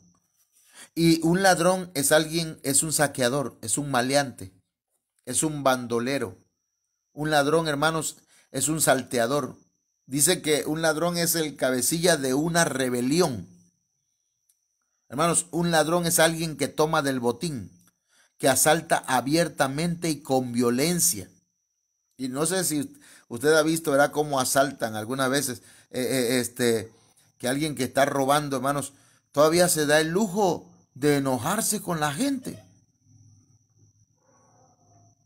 S2: Y un ladrón es alguien, es un saqueador, es un maleante, es un bandolero. Un ladrón, hermanos, es un salteador. Dice que un ladrón es el cabecilla de una rebelión. Hermanos, un ladrón es alguien que toma del botín, que asalta abiertamente y con violencia. Y no sé si usted ha visto, ¿verdad?, cómo asaltan algunas veces, que alguien que está robando, hermanos, todavía se da el lujo de enojarse con la gente.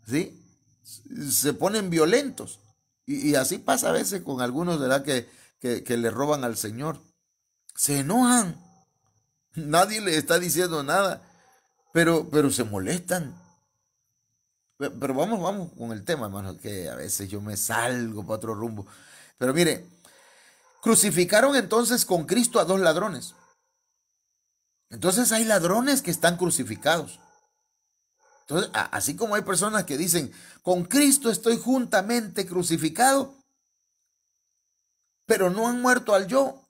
S2: ¿Sí? Se ponen violentos. Y así pasa a veces con algunos, ¿verdad?, que le roban al Señor. Se enojan. Nadie le está diciendo nada, pero se molestan. Pero vamos con el tema, hermano, que a veces yo me salgo para otro rumbo. Pero mire, crucificaron entonces con Cristo a dos ladrones. Entonces hay ladrones que están crucificados. Entonces, así como hay personas que dicen, con Cristo estoy juntamente crucificado, pero no han muerto al yo.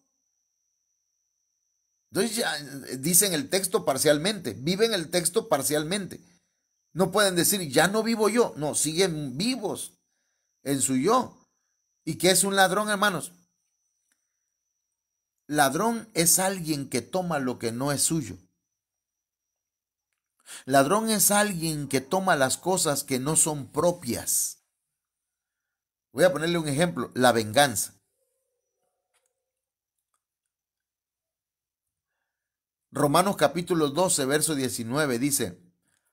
S2: Entonces ya dicen el texto parcialmente, viven el texto parcialmente. No pueden decir, ya no vivo yo. No, siguen vivos en su yo. ¿Y qué es un ladrón, hermanos? ladrón es alguien que toma lo que no es suyo. Ladrón es alguien que toma las cosas que no son propias. Voy a ponerle un ejemplo, la venganza. Romanos capítulo 12, verso 19 dice,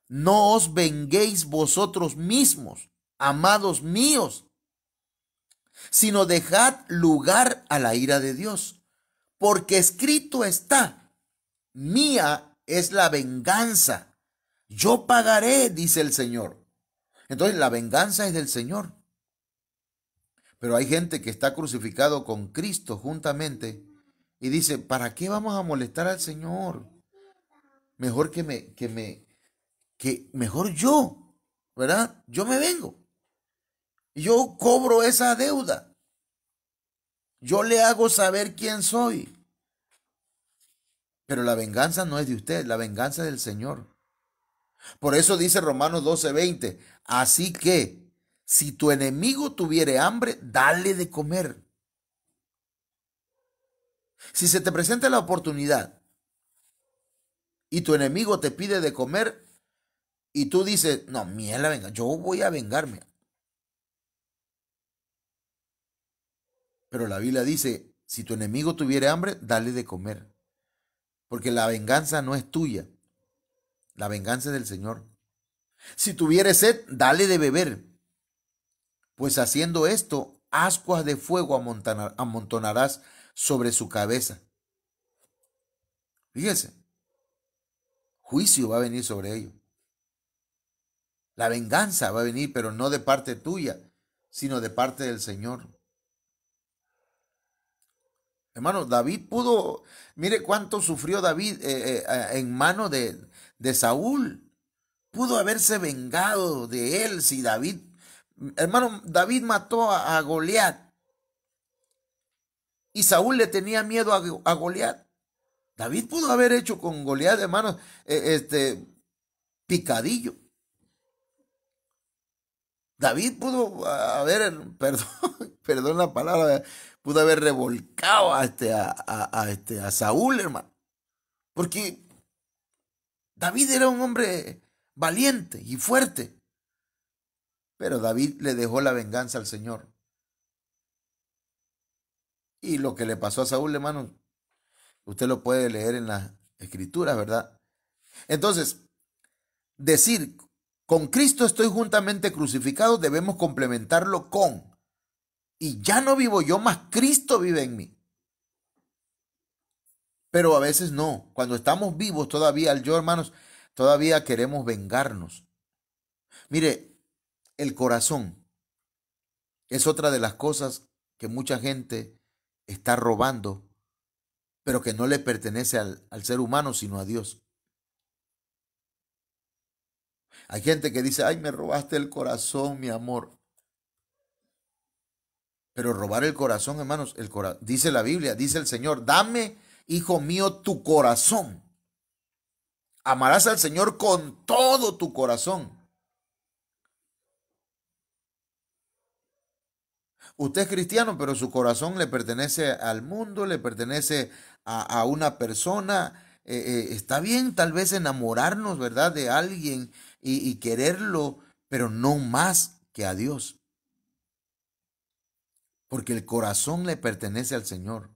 S2: no os venguéis vosotros mismos, amados míos, sino dejad lugar a la ira de Dios, porque escrito está, mía es la venganza, yo pagaré, dice el Señor. Entonces la venganza es del Señor. Pero hay gente que está crucificado con Cristo juntamente y dice, ¿para qué vamos a molestar al Señor? Mejor mejor yo, ¿verdad? Yo me vengo. Yo cobro esa deuda. Yo le hago saber quién soy. Pero la venganza no es de usted, la venganza es del Señor. Por eso dice Romanos 12:20, así que si tu enemigo tuviere hambre, dale de comer. Si se te presenta la oportunidad y tu enemigo te pide de comer y tú dices, no, mía la venganza, yo voy a vengarme. Pero la Biblia dice, si tu enemigo tuviere hambre, dale de comer. Porque la venganza no es tuya, la venganza es del Señor. Si tuviere sed, dale de beber. Pues haciendo esto, ascuas de fuego amontonarás sobre su cabeza. Fíjese, juicio va a venir sobre ellos. La venganza va a venir, pero no de parte tuya, sino de parte del Señor. Hermano, David pudo, mire cuánto sufrió David en mano de Saúl. Pudo haberse vengado de él si David, hermano, David mató a Goliat y Saúl le tenía miedo a Goliat. David pudo haber hecho con Goliat, hermano, picadillo. David pudo haber, perdón la palabra, pudo haber revolcado a Saúl, hermano. Porque David era un hombre valiente y fuerte. Pero David le dejó la venganza al Señor. Y lo que le pasó a Saúl, hermano, usted lo puede leer en las Escrituras, ¿verdad? Entonces, decir, con Cristo estoy juntamente crucificado, debemos complementarlo con, y ya no vivo yo, más Cristo vive en mí. Pero a veces no. Cuando estamos vivos todavía, yo, hermanos, todavía queremos vengarnos. Mire, el corazón es otra de las cosas que mucha gente está robando, pero que no le pertenece al ser humano, sino a Dios. Hay gente que dice, ay, me robaste el corazón, mi amor. Pero robar el corazón, hermanos, dice la Biblia, dice el Señor, dame, hijo mío, tu corazón. Amarás al Señor con todo tu corazón. Usted es cristiano, pero su corazón le pertenece al mundo, le pertenece a una persona. Está bien tal vez enamorarnos, ¿verdad?, de alguien y quererlo, pero no más que a Dios. Porque el corazón le pertenece al Señor.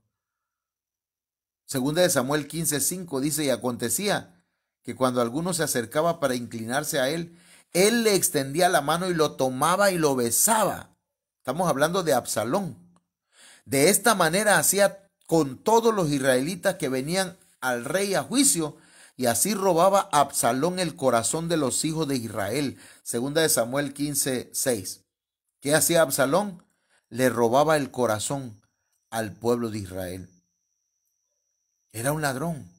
S2: Segunda de Samuel 15:5 dice, y acontecía que cuando alguno se acercaba para inclinarse a él le extendía la mano y lo tomaba y lo besaba. Estamos hablando de Absalón. De esta manera hacía con todos los israelitas que venían al rey a juicio, y así robaba Absalón el corazón de los hijos de Israel. Segunda de Samuel 15:6. ¿Qué hacía Absalón? Le robaba el corazón al pueblo de Israel. Era un ladrón.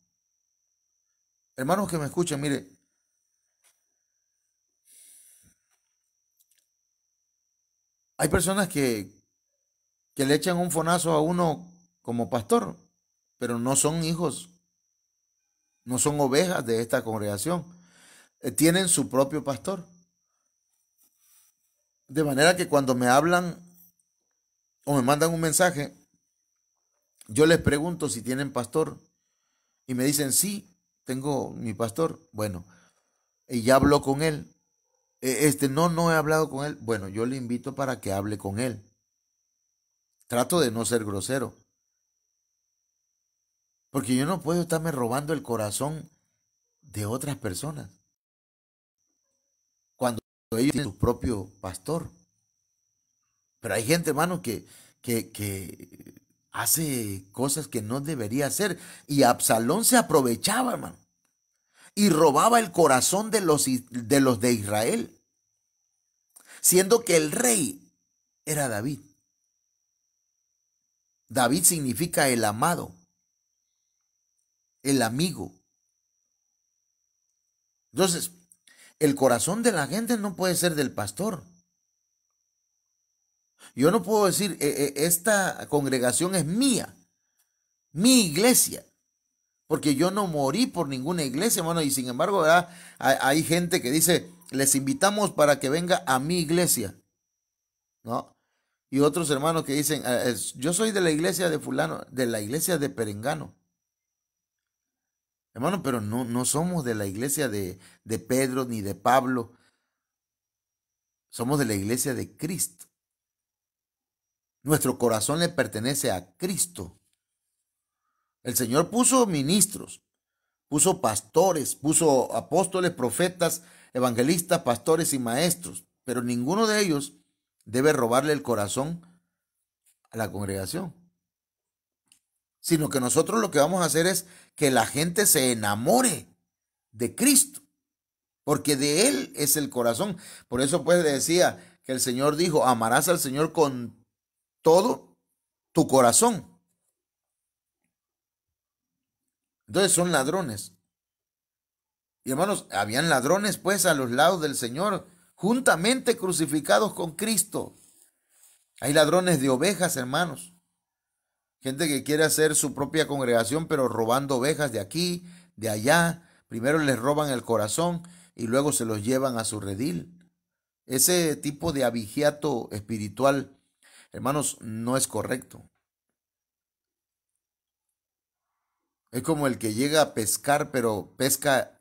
S2: Hermanos que me escuchen, mire, hay personas que le echan un fonazo a uno como pastor, pero no son hijos, no son ovejas de esta congregación. Tienen su propio pastor. De manera que cuando me hablan o me mandan un mensaje, yo les pregunto si tienen pastor y me dicen, sí, tengo mi pastor. Bueno, y ya habló con él. No he hablado con él. Bueno, yo le invito para que hable con él. Trato de no ser grosero, porque yo no puedo estarme robando el corazón de otras personas cuando ellos tienen su propio pastor. Pero hay gente, hermano, que hace cosas que no debería hacer. Y Absalón se aprovechaba, hermano, y robaba el corazón de los de Israel, siendo que el rey era David. David significa el amado, el amigo. Entonces, el corazón de la gente no puede ser del pastor. Yo no puedo decir, esta congregación es mía, mi iglesia, porque yo no morí por ninguna iglesia, hermano, y sin embargo, ¿verdad? Hay gente que dice, les invitamos para que venga a mi iglesia, ¿no? Y otros hermanos que dicen, yo soy de la iglesia de fulano, de la iglesia de Perengano. Hermano, pero no somos de la iglesia de Pedro ni de Pablo, somos de la iglesia de Cristo. Nuestro corazón le pertenece a Cristo. El Señor puso ministros, puso pastores, puso apóstoles, profetas, evangelistas, pastores y maestros, pero ninguno de ellos debe robarle el corazón a la congregación, sino que nosotros lo que vamos a hacer es que la gente se enamore de Cristo, porque de Él es el corazón. Por eso pues decía que el Señor dijo, amarás al Señor con todo tu corazón. Entonces son ladrones. Y hermanos, habían ladrones pues a los lados del Señor, juntamente crucificados con Cristo. Hay ladrones de ovejas, hermanos. Gente que quiere hacer su propia congregación, pero robando ovejas de aquí, de allá. Primero les roban el corazón y luego se los llevan a su redil. Ese tipo de abigeato espiritual, hermanos, no es correcto. Es como el que llega a pescar, pero pesca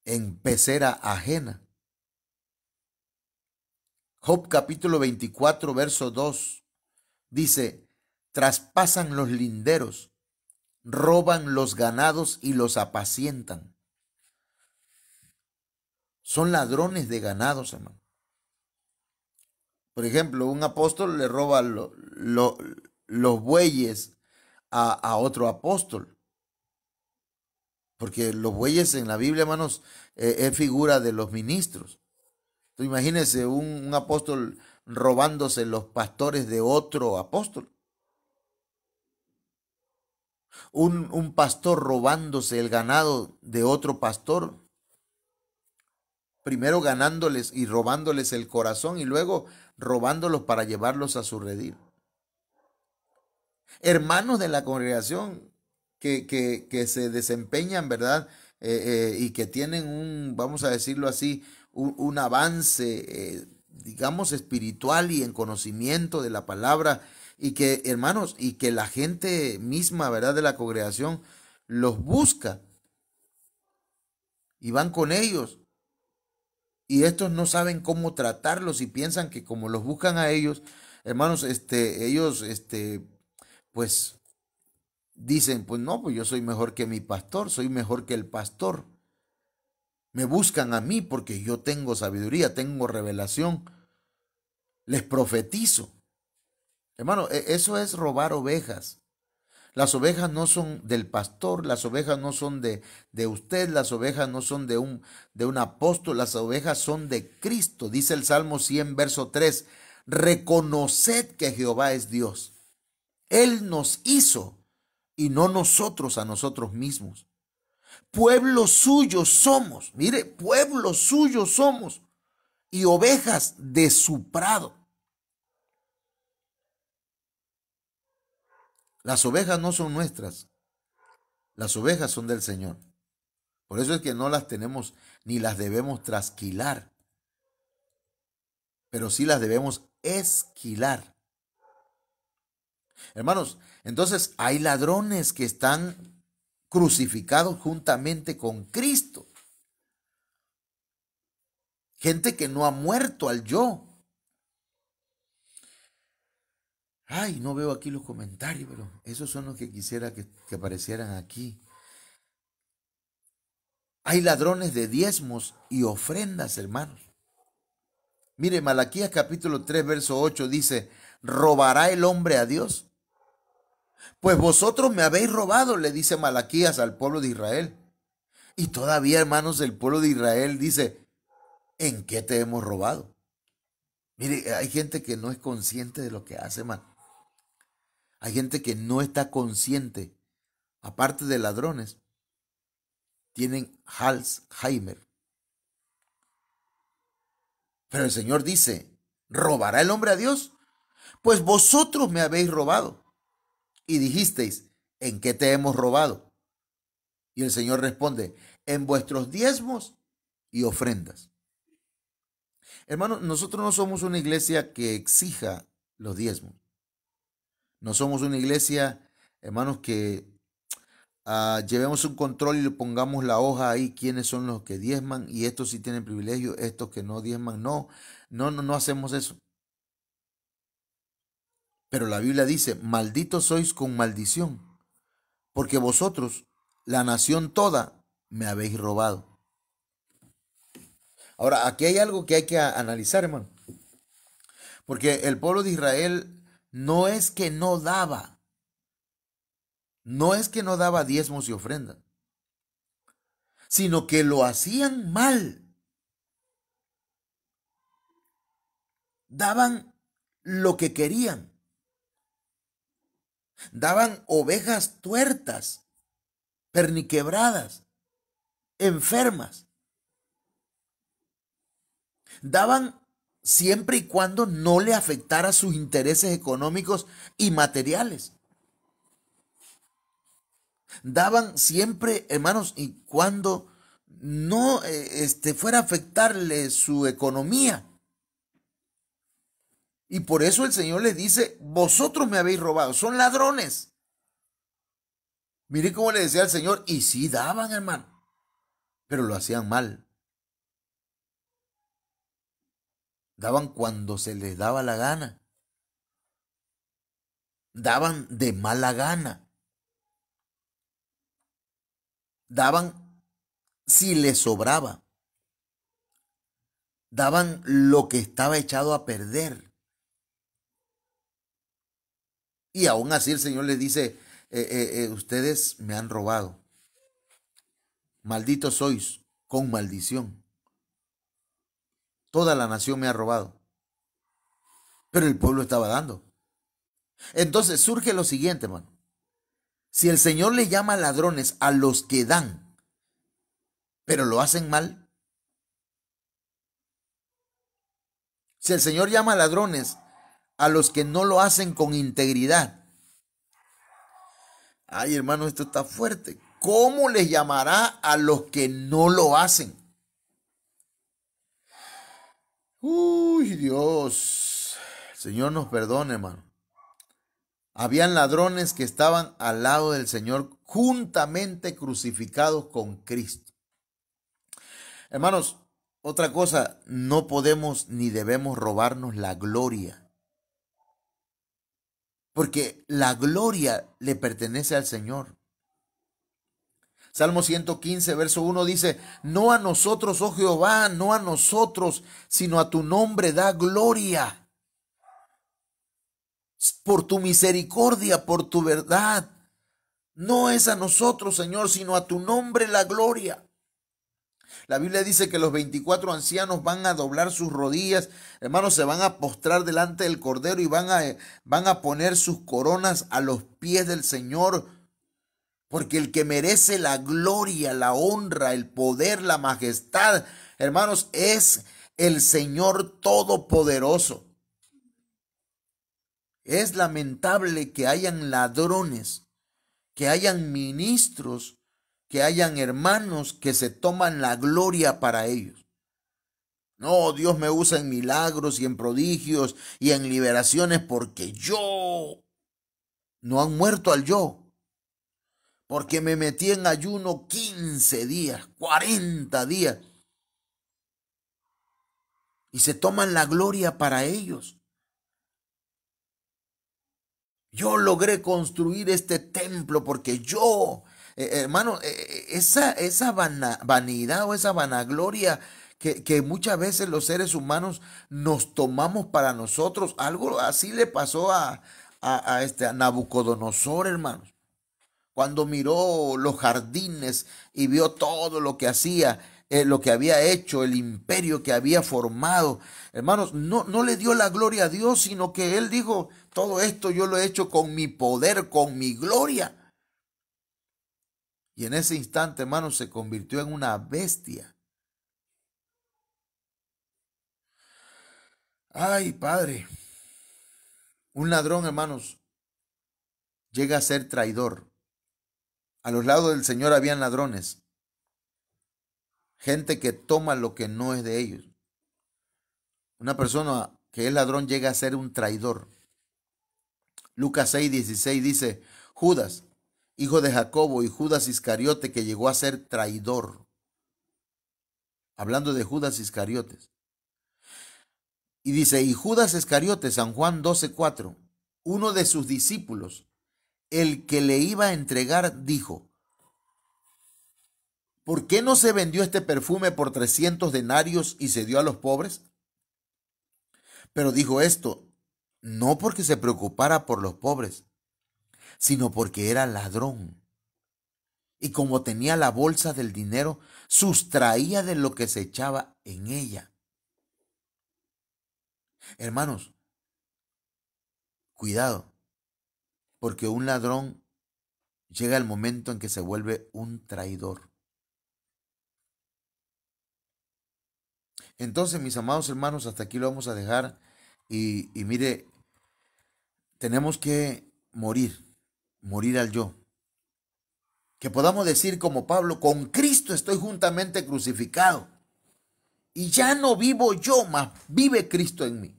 S2: en pecera ajena. Job capítulo 24, verso 2 dice, traspasan los linderos, roban los ganados y los apacientan. Son ladrones de ganados, hermano. Por ejemplo, un apóstol le roba los bueyes a otro apóstol. Porque los bueyes en la Biblia, hermanos, es figura de los ministros. Entonces, imagínense un apóstol robándose los pastores de otro apóstol. Un pastor robándose el ganado de otro pastor. Primero ganándoles y robándoles el corazón y luego robándolos para llevarlos a su redil. Hermanos de la congregación que se desempeñan, ¿verdad? Y que tienen vamos a decirlo así, un avance, digamos, espiritual y en conocimiento de la palabra, y que, hermanos, y que la gente misma, ¿verdad?, de la congregación los busca y van con ellos. Y estos no saben cómo tratarlos y piensan que como los buscan a ellos, hermanos, ellos, pues dicen, pues no, pues yo soy mejor que mi pastor, soy mejor que el pastor. Me buscan a mí porque yo tengo sabiduría, tengo revelación, les profetizo. Hermano, eso es robar ovejas. Las ovejas no son del pastor, las ovejas no son de usted, las ovejas no son de un apóstol, las ovejas son de Cristo. Dice el Salmo 100, verso 3, reconoced que Jehová es Dios. Él nos hizo y no nosotros a nosotros mismos. Pueblo suyo somos, mire, pueblo suyo somos y ovejas de su prado. Las ovejas no son nuestras, las ovejas son del Señor. Por eso es que no las tenemos ni las debemos trasquilar, pero sí las debemos esquilar. Hermanos, entonces hay ladrones que están crucificados juntamente con Cristo. Gente que no ha muerto al yo. Ay, no veo aquí los comentarios, pero esos son los que quisiera que aparecieran aquí. Hay ladrones de diezmos y ofrendas, hermanos. Mire, Malaquías capítulo 3, verso 8 dice, ¿robará el hombre a Dios? Pues vosotros me habéis robado, le dice Malaquías al pueblo de Israel. Y todavía, hermanos, el pueblo de Israel dice, ¿en qué te hemos robado? Mire, hay gente que no es consciente de lo que hace, hermano. Hay gente que no está consciente, aparte de ladrones, tienen Alzheimer. Pero el Señor dice, ¿robará el hombre a Dios? Pues vosotros me habéis robado. Y dijisteis, ¿en qué te hemos robado? Y el Señor responde, en vuestros diezmos y ofrendas. Hermanos, nosotros no somos una iglesia que exija los diezmos. No somos una iglesia, hermanos, que llevemos un control y le pongamos la hoja ahí, quiénes son los que diezman y estos sí tienen privilegio, estos que no diezman. No hacemos eso. Pero la Biblia dice, malditos sois con maldición, porque vosotros, la nación toda, me habéis robado. Ahora, aquí hay algo que hay que analizar, hermano. Porque el pueblo de Israel no es que no daba. No es que no daba diezmos y ofrendas, sino que lo hacían mal. Daban lo que querían. Daban ovejas tuertas, perniquebradas, enfermas. Daban siempre y cuando no le afectara sus intereses económicos y materiales. Daban siempre, hermanos, y cuando no fuera a afectarle su economía. Y por eso el Señor les dice, vosotros me habéis robado, son ladrones. Mire cómo le decía el Señor, y sí daban, hermano, pero lo hacían mal. Daban cuando se les daba la gana. Daban de mala gana. Daban si les sobraba. Daban lo que estaba echado a perder. Y aún así el Señor les dice, ustedes me han robado. Malditos sois con maldición. Toda la nación me ha robado. Pero el pueblo estaba dando. Entonces surge lo siguiente, hermano. Si el Señor le llama ladrones a los que dan, pero lo hacen mal. Si el Señor llama ladrones a los que no lo hacen con integridad. Ay, hermano, esto está fuerte. ¿Cómo les llamará a los que no lo hacen? Uy, Dios. El Señor nos perdone, hermano. Habían ladrones que estaban al lado del Señor juntamente crucificados con Cristo. Hermanos, otra cosa, no podemos ni debemos robarnos la gloria. Porque la gloria le pertenece al Señor. Salmo 115, verso 1 dice, no a nosotros, oh Jehová, no a nosotros, sino a tu nombre da gloria. Por tu misericordia, por tu verdad. No es a nosotros, Señor, sino a tu nombre la gloria. La Biblia dice que los 24 ancianos van a doblar sus rodillas, hermanos, se van a postrar delante del Cordero y van a poner sus coronas a los pies del Señor, porque el que merece la gloria, la honra, el poder, la majestad, hermanos, es el Señor Todopoderoso. Es lamentable que hayan ladrones, que hayan ministros, que hayan hermanos que se toman la gloria para ellos. No, Dios me usa en milagros y en prodigios y en liberaciones porque yo. no han muerto al yo, porque me metí en ayuno 15 días, 40 días, y se toman la gloria para ellos. Yo logré construir este templo porque yo, hermano, esa vanidad o esa vanagloria que muchas veces los seres humanos nos tomamos para nosotros, algo así le pasó a Nabucodonosor, hermanos. Cuando miró los jardines y vio todo lo que hacía, lo que había hecho, el imperio que había formado, hermanos, no le dio la gloria a Dios, sino que él dijo, todo esto yo lo he hecho con mi poder, con mi gloria. Y en ese instante, hermanos, se convirtió en una bestia. Ay, Padre, un ladrón, hermanos, llega a ser traidor. A los lados del Señor habían ladrones, gente que toma lo que no es de ellos. Una persona que es ladrón llega a ser un traidor. Lucas 6:16 dice, Judas, hijo de Jacobo, y Judas Iscariote, que llegó a ser traidor. Hablando de Judas Iscariotes. Y dice, y Judas Iscariote, San Juan 12:4, uno de sus discípulos, el que le iba a entregar, dijo, ¿por qué no se vendió este perfume por 300 denarios y se dio a los pobres? Pero dijo esto, no porque se preocupara por los pobres, sino porque era ladrón. Y como tenía la bolsa del dinero, sustraía de lo que se echaba en ella. Hermanos, cuidado, porque un ladrón llega el momento en que se vuelve un traidor. Entonces, mis amados hermanos, hasta aquí lo vamos a dejar. Y mire, tenemos que morir al yo. Que podamos decir como Pablo, con Cristo estoy juntamente crucificado. Y ya no vivo yo, mas vive Cristo en mí.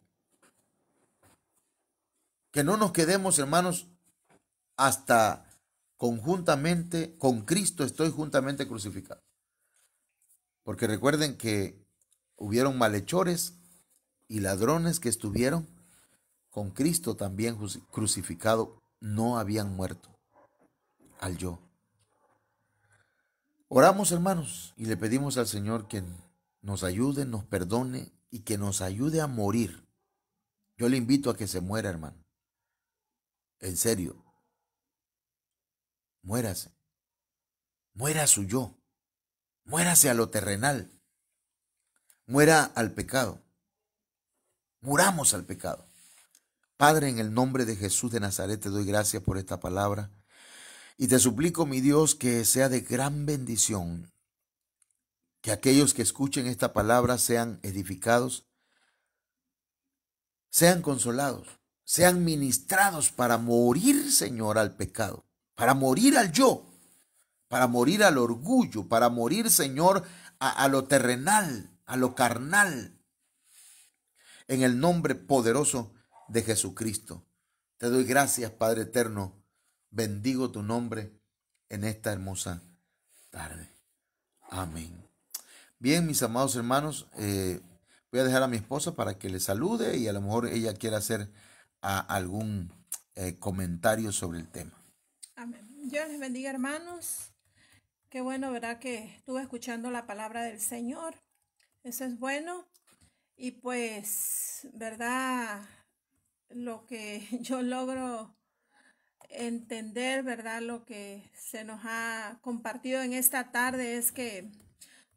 S2: Que no nos quedemos, hermanos, hasta conjuntamente, con Cristo estoy juntamente crucificado. Porque recuerden que hubieron malhechores y ladrones que estuvieron con Cristo también crucificado, no habían muerto al yo. Oramos, hermanos, y le pedimos al Señor que nos ayude, nos perdone y que nos ayude a morir. Yo le invito a que se muera, hermano. En serio, muérase. Muera a su yo. Muérase a lo terrenal. Muera al pecado. Muramos al pecado. Padre, en el nombre de Jesús de Nazaret, te doy gracias por esta palabra. Y te suplico, mi Dios, que sea de gran bendición, que aquellos que escuchen esta palabra sean edificados, sean consolados, sean ministrados para morir, Señor, al pecado, para morir al yo, para morir al orgullo, para morir, Señor, a lo terrenal, a lo carnal, en el nombre poderoso de Jesucristo. Te doy gracias, Padre eterno. Bendigo tu nombre en esta hermosa tarde. Amén. Bien, mis amados hermanos, voy a dejar a mi esposa para que le salude y a lo mejor ella quiera hacer algún comentario sobre el tema.
S1: Amén. Dios les bendiga, hermanos. Qué bueno, ¿verdad? Que estuve escuchando la palabra del Señor. Eso es bueno. Y pues, ¿verdad? Lo que yo logro entender, ¿verdad? Lo que se nos ha compartido en esta tarde es que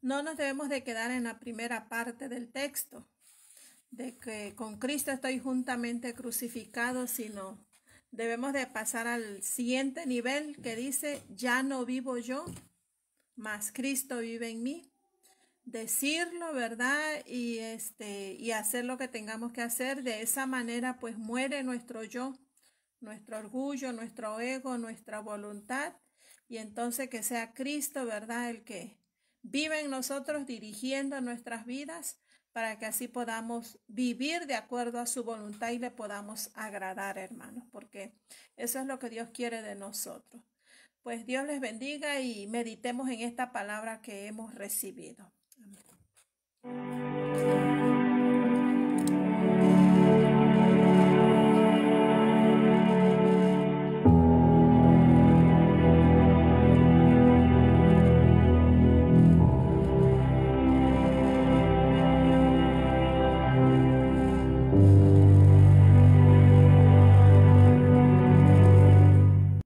S1: no nos debemos de quedar en la primera parte del texto, de que con Cristo estoy juntamente crucificado, sino debemos de pasar al siguiente nivel que dice, ya no vivo yo, mas Cristo vive en mí. Decirlo, ¿verdad? Y hacer lo que tengamos que hacer. De esa manera, pues muere nuestro yo, nuestro orgullo, nuestro ego, nuestra voluntad. Y entonces que sea Cristo, ¿verdad? El que vive en nosotros dirigiendo nuestras vidas para que así podamos vivir de acuerdo a su voluntad y le podamos agradar, hermanos, porque eso es lo que Dios quiere de nosotros. Pues Dios les bendiga y meditemos en esta palabra que hemos recibido. Amén.